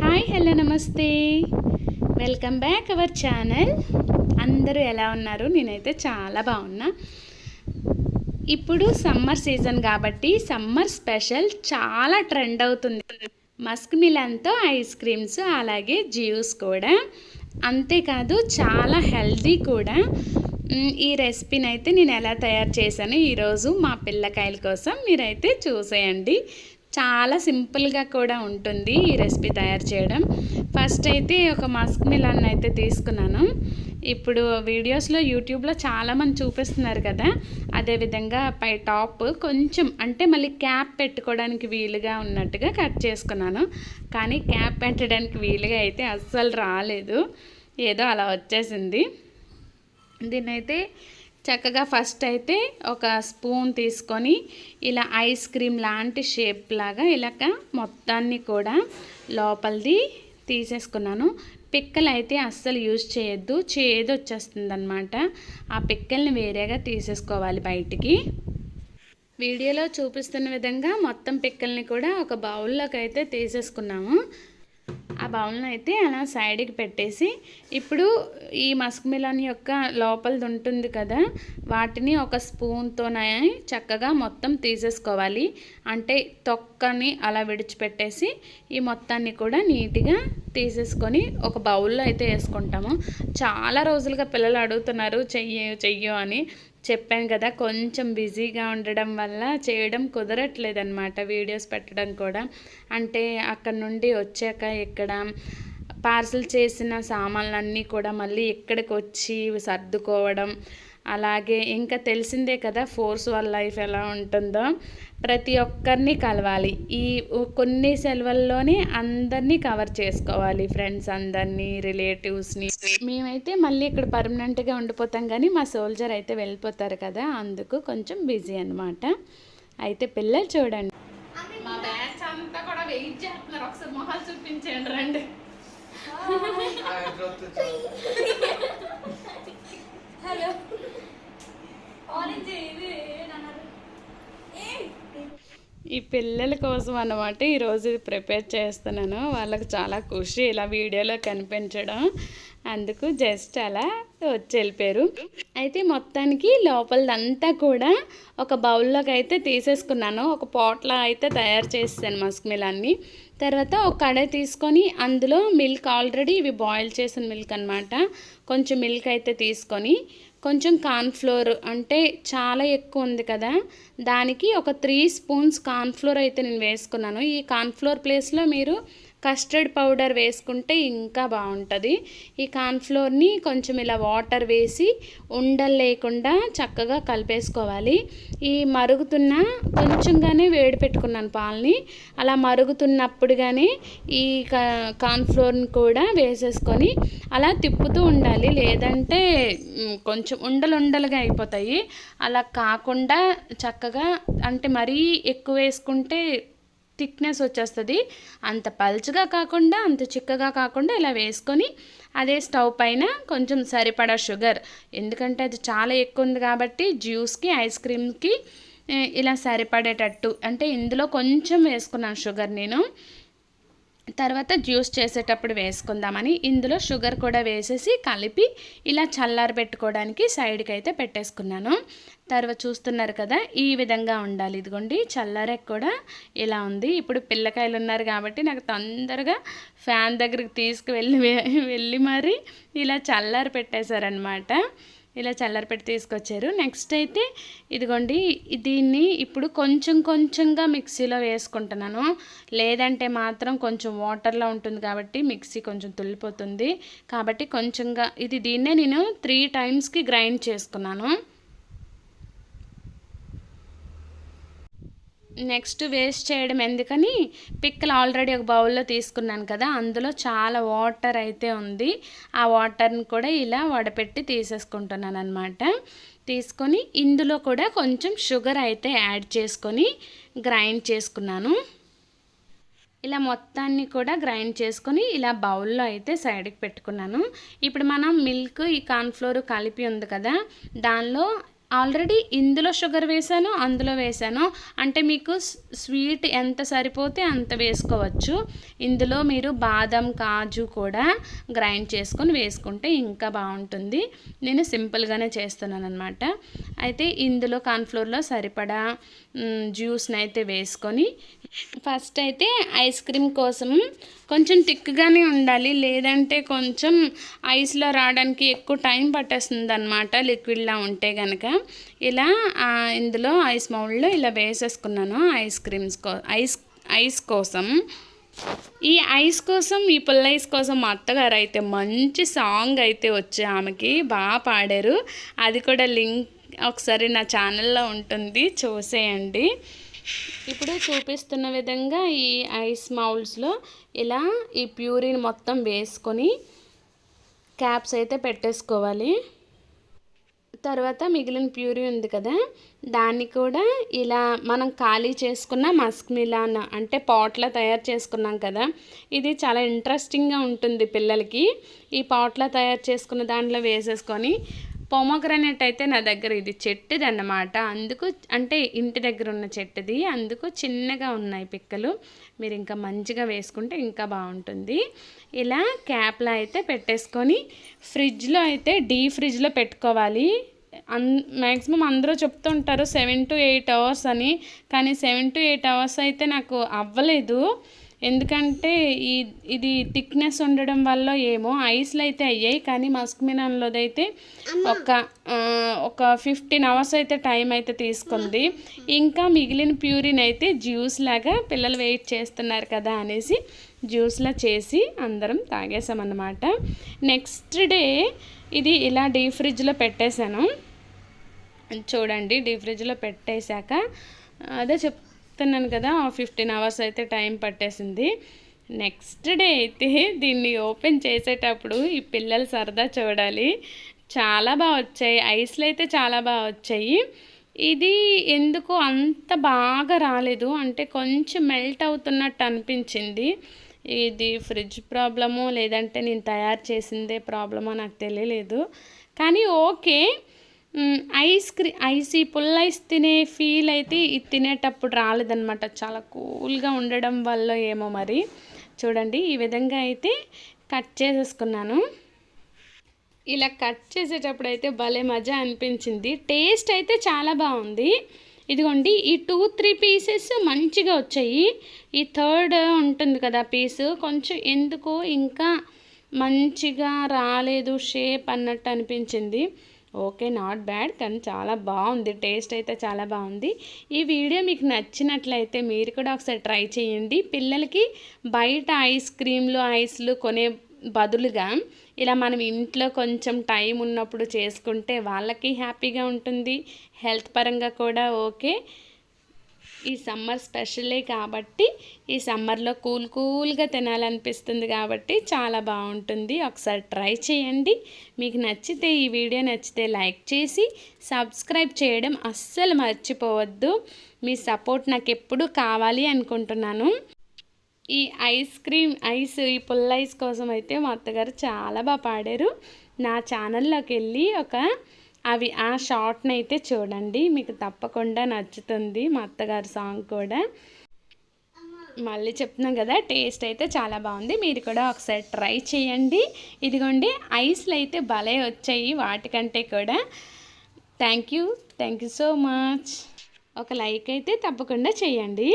Hi hello నమస్తే, welcome back our channel. అందరూ ఎలా ఉన్నారు? నేనైతే చాలా బాగున్నా. ఇప్పుడు సమ్మర్ సీజన్ కాబట్టి సమ్మర్ స్పెషల్ చాలా ట్రెండ్ అవుతుంది. మస్క్ మిలన్తో ఐస్ క్రీమ్స్, అలాగే జ్యూస్ కూడా. అంతేకాదు చాలా హెల్దీ కూడా. ఈ రెసిపీని అయితే నేను ఎలా తయారు చేశాను ఈరోజు మా పిల్లకాయల కోసం మీరైతే చూసేయండి. చాలా సింపుల్గా కూడా ఉంటుంది ఈ రెసిపీ తయారు చేయడం. ఫస్ట్ అయితే ఒక మస్క్ మిలన్ అయితే తీసుకున్నాను. ఇప్పుడు వీడియోస్లో యూట్యూబ్లో చాలామంది చూపిస్తున్నారు కదా, అదేవిధంగా పై టాప్ కొంచెం అంటే మళ్ళీ క్యాప్ పెట్టుకోవడానికి వీలుగా ఉన్నట్టుగా కట్ చేసుకున్నాను. కానీ క్యాప్ పెట్టడానికి వీలుగా అయితే అస్సలు రాలేదు, ఏదో అలా వచ్చేసింది. దీన్నైతే చక్కగా ఫస్ట్ అయితే ఒక స్పూన్ తీసుకొని ఇలా ఐస్ క్రీమ్ లాంటి షేప్ లాగా ఇలాగ మొత్తాన్ని కూడా లోపలిది తీసేసుకున్నాను. పిక్కలు అయితే అస్సలు యూజ్ చేయొద్దు, చేదు వచ్చేస్తుంది అనమాట. ఆ పిక్కల్ని వేరేగా తీసేసుకోవాలి బయటికి. వీడియోలో చూపిస్తున్న విధంగా మొత్తం పిక్కల్ని కూడా ఒక బౌల్లోకి అయితే తీసేసుకున్నాము. ఆ బౌల్ని అయితే అలా సైడ్కి పెట్టేసి ఇప్పుడు ఈ మస్క్ మిలన్ యొక్క లోపలిది ఉంటుంది కదా, వాటిని ఒక స్పూన్తోనే చక్కగా మొత్తం తీసేసుకోవాలి. అంటే తొక్కని అలా విడిచిపెట్టేసి ఈ మొత్తాన్ని కూడా నీట్గా తీసేసుకొని ఒక బౌల్లో అయితే వేసుకుంటాము. చాలా రోజులుగా పిల్లలు అడుగుతున్నారు చెయ్యు అని. చెప్పాను కదా, కొంచెం బిజీగా ఉండడం వల్ల చేయడం కుదరట్లేదన్నమాట, వీడియోస్ పెట్టడం కూడా. అంటే అక్కడ నుండి వచ్చాక ఇక్కడ పార్సల్ చేసిన సామాన్లన్నీ కూడా మళ్ళీ ఇక్కడికి వచ్చి సర్దుకోవడం, అలాగే ఇంకా తెలిసిందే కదా ఫోర్స్ వాళ్ళ లైఫ్ ఎలా ఉంటుందో. ప్రతి ఒక్కరిని కలవాలి, ఈ కొన్ని సెలవుల్లోనే అందరినీ కవర్ చేసుకోవాలి, ఫ్రెండ్స్ అందరినీ, రిలేటివ్స్ని. మేమైతే మళ్ళీ ఇక్కడ పర్మనెంట్గా ఉండిపోతాం, కానీ మా సోల్జర్ అయితే వెళ్ళిపోతారు కదా, అందుకు కొంచెం బిజీ అనమాట. అయితే పిల్లలు చూడండి, మా బ్యాచ్ అంతా కూడా వెయిట్ చేస్తున్నారు, ఒకసారి మొహాలు చూపించండి రండి. హలో, ఈ పిల్లల కోసం అన్నమాట ఈరోజు ప్రిపేర్ చేస్తున్నాను. వాళ్ళకి చాలా ఖుషి ఇలా వీడియోలో కనిపించడం, అందుకు జస్ట్ అలా వచ్చి వెళ్ళిపోయారు. అయితే మొత్తానికి లోపలదంతా కూడా ఒక బౌల్లోకి అయితే తీసేసుకున్నాను. ఒక పోట్లా అయితే తయారు చేసాను మస్క్ మిలన్ని. తర్వాత ఒక కడాయి తీసుకొని అందులో మిల్క్, ఆల్రెడీ ఇవి బాయిల్ చేసిన మిల్క్ అనమాట, కొంచెం మిల్క్ అయితే తీసుకొని కొంచెం కార్న్ఫ్లోర్, అంటే చాలా ఎక్కువ ఉంది కదా, దానికి ఒక 3 స్పూన్స్ కార్న్ఫ్లోర్ అయితే నేను వేసుకున్నాను. ఈ కార్న్ఫ్లోర్ ప్లేస్లో మీరు కస్టర్డ్ పౌడర్ వేసుకుంటే ఇంకా బాగుంటుంది. ఈ కార్న్ఫ్లోర్ని కొంచెం ఇలా వాటర్ వేసి ఉండలు లేకుండా చక్కగా కలిపేసుకోవాలి. ఈ మరుగుతున్న కొంచెంగానే వేడి పెట్టుకున్నాను పాలని, అలా మరుగుతున్నప్పుడుగానే ఈ కార్న్ఫ్లోర్ని కూడా వేసేసుకొని అలా తిప్పుతూ ఉండాలి, లేదంటే కొంచెం ఉండలుగా అయిపోతాయి. అలా కాకుండా చక్కగా, అంటే మరీ ఎక్కువ వేసుకుంటే థిక్నెస్ వచ్చేస్తుంది, అంత పల్చగా కాకుండా అంత చిక్కగా కాకుండా ఇలా వేసుకొని అదే స్టవ్ పైన కొంచెం సరిపడా షుగర్, ఎందుకంటే అది చాలా ఎక్కువ ఉంది కాబట్టి జ్యూస్కి, ఐస్ క్రీమ్కి ఇలా సరిపడేటట్టు, అంటే ఇందులో కొంచెం వేసుకున్నాను షుగర్ నేను. తర్వాత జ్యూస్ చేసేటప్పుడు వేసుకుందామని ఇందులో షుగర్ కూడా వేసేసి కలిపి ఇలా చల్లారి పెట్టుకోవడానికి సైడ్కి అయితే పెట్టేసుకున్నాను. తర్వాత చూస్తున్నారు కదా, ఈ విధంగా ఉండాలి. ఇదిగోండి చల్లారకి కూడా ఇలా ఉంది. ఇప్పుడు పిల్లకాయలు ఉన్నారు కాబట్టి నాకు తొందరగా ఫ్యాన్ దగ్గరికి వెళ్ళి మరి ఇలా చల్లారి పెట్టేశారనమాట. ఇలా చల్లారపెట్టి తీసుకొచ్చారు. నెక్స్ట్ అయితే ఇదిగోండి, దీన్ని ఇప్పుడు కొంచెంగా మిక్సీలో వేసుకుంటున్నాను, లేదంటే మాత్రం కొంచెం వాటర్లో ఉంటుంది కాబట్టి మిక్సీ కొంచెం తుల్లిపోతుంది. కాబట్టి కొంచెంగా దీన్నే నేను 3 టైమ్స్కి గ్రైండ్ చేసుకున్నాను. నెక్స్ట్ వేస్ట్ చేయడం ఎందుకని పిక్కలు ఆల్రెడీ ఒక బౌల్లో తీసుకున్నాను కదా, అందులో చాలా వాటర్ అయితే ఉంది. ఆ వాటర్ని కూడా ఇలా వడపెట్టి తీసేసుకుంటున్నాను అనమాట. తీసుకొని ఇందులో కూడా కొంచెం షుగర్ అయితే యాడ్ చేసుకొని గ్రైండ్ చేసుకున్నాను. ఇలా మొత్తాన్ని కూడా గ్రైండ్ చేసుకొని ఇలా బౌల్లో అయితే సైడ్కి పెట్టుకున్నాను. ఇప్పుడు మనం మిల్క్, ఈ కార్న్ఫ్లోర్ కలిపి ఉంది కదా, దానిలో ఆల్రెడీ ఇందులో షుగర్ వేసాను, అందులో వేసాను. అంటే మీకు స్వీట్ ఎంత సరిపోతే అంత వేసుకోవచ్చు. ఇందులో మీరు బాదం, కాజు కూడా గ్రైండ్ చేసుకొని వేసుకుంటే ఇంకా బాగుంటుంది. నేను సింపుల్గానే చేస్తున్నాను అనమాట. అయితే ఇందులో కార్న్ఫ్లోర్లో సరిపడా జ్యూస్ని అయితే వేసుకొని ఫస్ట్ అయితే ఐస్ క్రీమ్ కోసం కొంచెం థిక్గానే ఉండాలి, లేదంటే కొంచెం ఐస్లో రావడానికి ఎక్కువ టైం పట్టేస్తుంది అనమాట లిక్విడ్లా ఉంటే కనుక. ఇలా ఇందులో ఐస్ మౌల్డ్లో ఇలా వేసేసుకున్నాను ఐస్ కోసం. ఈ ఐస్ కోసం, ఈ పుల్ల ఐస్ కోసం మా అత్తగారు అయితే మంచి సాంగ్ అయితే వచ్చి ఆమెకి బాగా పాడారు. అది కూడా లింక్ ఒకసారి నా ఛానల్లో ఉంటుంది, చూసేయండి. ఇప్పుడు చూపిస్తున్న విధంగా ఈ ఐస్ మౌల్డ్స్లో ఇలా ఈ ప్యూరిని మొత్తం వేసుకొని క్యాప్స్ అయితే పెట్టేసుకోవాలి. తర్వాత మిగిలిన ప్యూరీ ఉంది కదా, దాన్ని కూడా ఇలా మనం ఖాళీ చేసుకున్న మస్క్ మిలాన్ అంటే పాట్లో తయారు చేసుకున్నాం కదా, ఇది చాలా ఇంట్రెస్టింగ్గా ఉంటుంది పిల్లలకి. ఈ పాట్లో తయారు చేసుకున్న దాంట్లో వేసేసుకొని పొమోగ్రానేట్ అయితే నా దగ్గర ఇది చెట్టుది అన్నమాట, అందుకు అంటే ఇంటి దగ్గర ఉన్న చెట్టుది, అందుకు చిన్నగా ఉన్నాయి పిక్కలు. మీరు ఇంకా మంచిగా వేసుకుంటే ఇంకా బాగుంటుంది. ఇలా క్యాప్లో అయితే పెట్టేసుకొని ఫ్రిడ్జ్లో అయితే డీప్ ఫ్రిడ్జ్లో పెట్టుకోవాలి. మ్యాక్సిమం అందరూ చెప్తుంటారు 7 to 8 hours అని, కానీ 7 to 8 hours అయితే నాకు అవ్వలేదు. ఎందుకంటే ఇది థిక్నెస్ ఉండడం వల్ల ఏమో ఐస్లో అయితే అయ్యాయి, కానీ మస్క్ మిలాన్లోదైతే ఒక 15 hours అయితే టైం అయితే తీసుకుంది. ఇంకా మిగిలిన ప్యూరిన్ అయితే జ్యూస్ లాగా పిల్లలు వెయిట్ చేస్తున్నారు కదా అనేసి జ్యూస్లా చేసి అందరం తాగేసామన్నమాట. నెక్స్ట్ డే ఇది ఇలా డీప్ ఫ్రిడ్జ్లో పెట్టేశాను. చూడండి, డీప్ ఫ్రిడ్జ్లో పెట్టేశాక అదే చెప్తున్నాను కదా 15 hours అయితే టైం పట్టేసింది. నెక్స్ట్ డే అయితే దీన్ని ఓపెన్ చేసేటప్పుడు ఈ పిల్లలు సరదా చూడాలి, చాలా బాగా వచ్చాయి. ఐస్లు అయితే చాలా బాగా వచ్చాయి. ఇది ఎందుకు అంత బాగా రాలేదు అంటే కొంచెం మెల్ట్ అవుతున్నట్టు అనిపించింది. ఇది ఫ్రిడ్జ్ ప్రాబ్లమో లేదంటే నేను తయారు చేసిందే ప్రాబ్లమో నాకు తెలియలేదు, కానీ ఓకే. ఐస్ ఈ పుల్ల ఐస్ తినే ఫీల్ అయితే ఇది తినేటప్పుడు రాలేదన్నమాట, చాలా కూల్గా ఉండడం వల్ల ఏమో మరి. చూడండి, ఈ విధంగా అయితే కట్ చేసేసుకున్నాను. ఇలా కట్ చేసేటప్పుడు అయితే భలే మజా అనిపించింది. టేస్ట్ అయితే చాలా బాగుంది. ఇదిగోండి, ఈ 2-3 పీసెస్ మంచిగా వచ్చాయి. ఈ థర్డ్ ఉంటుంది కదా పీసు కొంచెం ఎందుకో ఇంకా మంచిగా రాలేదు, షేప్ అన్నట్టు అనిపించింది. ఓకే, నాట్ బ్యాడ్, కానీ చాలా బాగుంది, టేస్ట్ అయితే చాలా బాగుంది. ఈ వీడియో మీకు నచ్చినట్లయితే మీరు కూడా ఒకసారి ట్రై చేయండి. పిల్లలకి బయట ఐస్లు కొనే బదులుగా ఇలా మనం ఇంట్లో కొంచెం టైం ఉన్నప్పుడు చేసుకుంటే వాళ్ళకి హ్యాపీగా ఉంటుంది, హెల్త్ పరంగా కూడా ఓకే. ఈ సమ్మర్ స్పెషలే కాబట్టి ఈ సమ్మర్లో కూల్గా తినాలనిపిస్తుంది కాబట్టి చాలా బాగుంటుంది. ఒకసారి ట్రై చేయండి. మీకు నచ్చితే, ఈ వీడియో నచ్చితే లైక్ చేసి సబ్స్క్రైబ్ చేయడం అస్సలు మర్చిపోవద్దు. మీ సపోర్ట్ నాకు ఎప్పుడూ కావాలి అనుకుంటున్నాను. ఈ ఈ పుల్ల ఐస్ కోసం అయితే మా అత్తగారు చాలా బాగా పాడారు. నా ఛానల్లోకి వెళ్ళి ఆ షార్ట్ని అయితే చూడండి, మీకు తప్పకుండా నచ్చుతుంది. మా అత్తగారి సాంగ్ కూడా మళ్ళీ చెప్తున్నాం కదా, టేస్ట్ అయితే చాలా బాగుంది. మీరు కూడా ఒకసారి ట్రై చేయండి. ఇదిగోండి, ఐస్లు అయితే భలే వచ్చాయి వాటికంటే కూడా. Thank you so much. ఒక లైక్ అయితే తప్పకుండా చేయండి.